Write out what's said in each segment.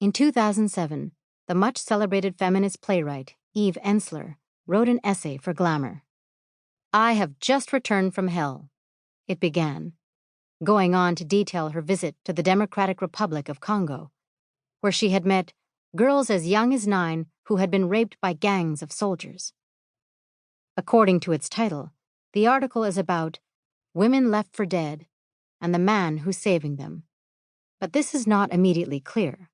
In 2007, the much-celebrated feminist playwright Eve Ensler wrote an essay for Glamour. "I have just returned from hell," it began, going on to detail her visit to the Democratic Republic of Congo, where she had met girls as young as 9 who had been raped by gangs of soldiers. According to its title, the article is about women left for dead and the man who's saving them. But this is not immediately clear.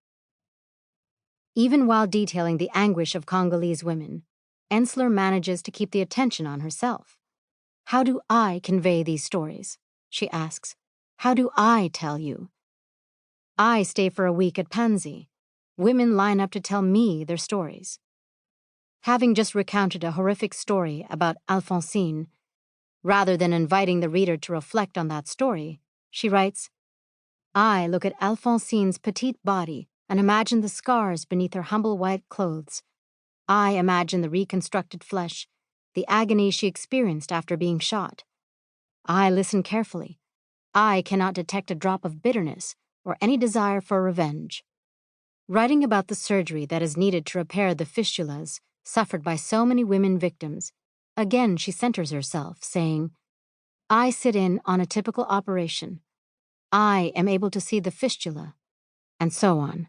Even while detailing the anguish of Congolese women, Ensler manages to keep the attention on herself. "How do I convey these stories?" she asks. "How do I tell you? I stay for a week at Panzi. Women line up to tell me their stories." Having just recounted a horrific story about Alphonsine, rather than inviting the reader to reflect on that story, she writes, "I look at Alphonsine's petite body and imagine the scars beneath her humble white clothes. I imagine the reconstructed flesh, the agony she experienced after being shot. I listen carefully. I cannot detect a drop of bitterness or any desire for revenge." Writing about the surgery that is needed to repair the fistulas suffered by so many women victims, again she centers herself, saying, "I sit in on a typical operation. I am able to see the fistula," and so on.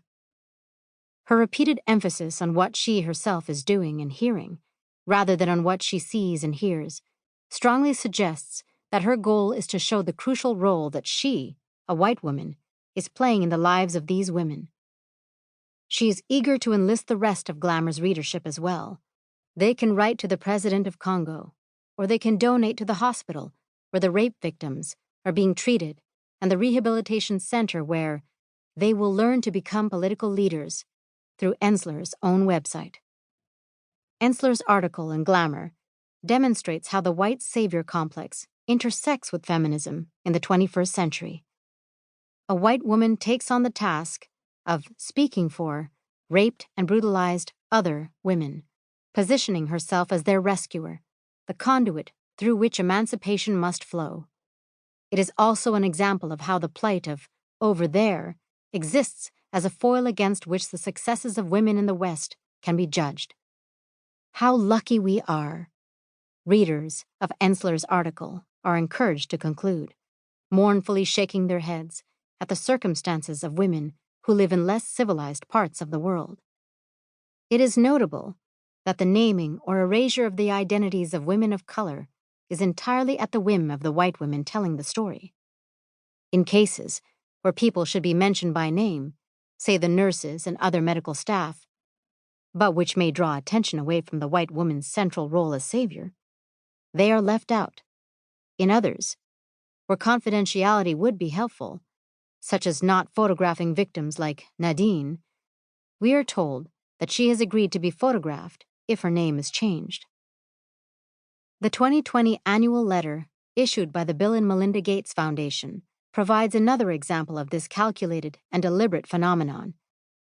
Her repeated emphasis on what she herself is doing and hearing, rather than on what she sees and hears, strongly suggests that her goal is to show the crucial role that she, a white woman, is playing in the lives of these women. She is eager to enlist the rest of Glamour's readership as well. They can write to the president of Congo, or they can donate to the hospital where the rape victims are being treated and the rehabilitation center where they will learn to become political leaders through Ensler's own website. Ensler's article in Glamour demonstrates how the white savior complex intersects with feminism in the 21st century. A white woman takes on the task of speaking for raped and brutalized other women, positioning herself as their rescuer, the conduit through which emancipation must flow. It is also an example of how the plight of over there exists as a foil against which the successes of women in the West can be judged. How lucky we are, readers of Ensler's article are encouraged to conclude, mournfully shaking their heads at the circumstances of women who live in less civilized parts of the world. It is notable that the naming or erasure of the identities of women of color is entirely at the whim of the white women telling the story. In cases where people should be mentioned by name, say the nurses and other medical staff, but which may draw attention away from the white woman's central role as savior, they are left out. In others, where confidentiality would be helpful, such as not photographing victims like Nadine, we are told that she has agreed to be photographed if her name is changed. The 2020 annual letter issued by the Bill and Melinda Gates Foundation provides another example of this calculated and deliberate phenomenon,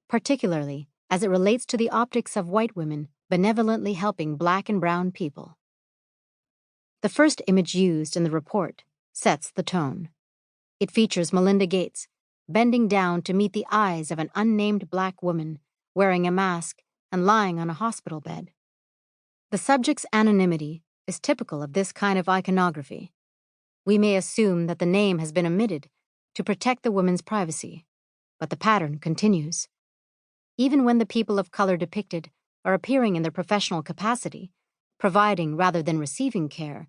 particularly as it relates to the optics of white women benevolently helping Black and brown people. The first image used in the report sets the tone. It features Melinda Gates bending down to meet the eyes of an unnamed Black woman wearing a mask and lying on a hospital bed. The subject's anonymity is typical of this kind of iconography. We may assume that the name has been omitted to protect the woman's privacy, but the pattern continues. Even when the people of color depicted are appearing in their professional capacity, providing rather than receiving care,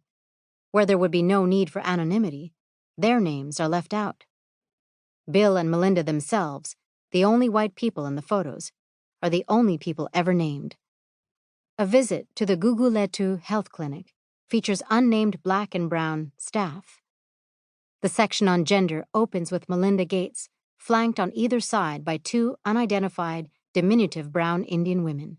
where there would be no need for anonymity, their names are left out. Bill and Melinda themselves, the only white people in the photos, are the only people ever named. A visit to the Guguletu Health Clinic features unnamed Black and brown staff. The section on gender opens with Melinda Gates, flanked on either side by 2 unidentified, diminutive brown Indian women.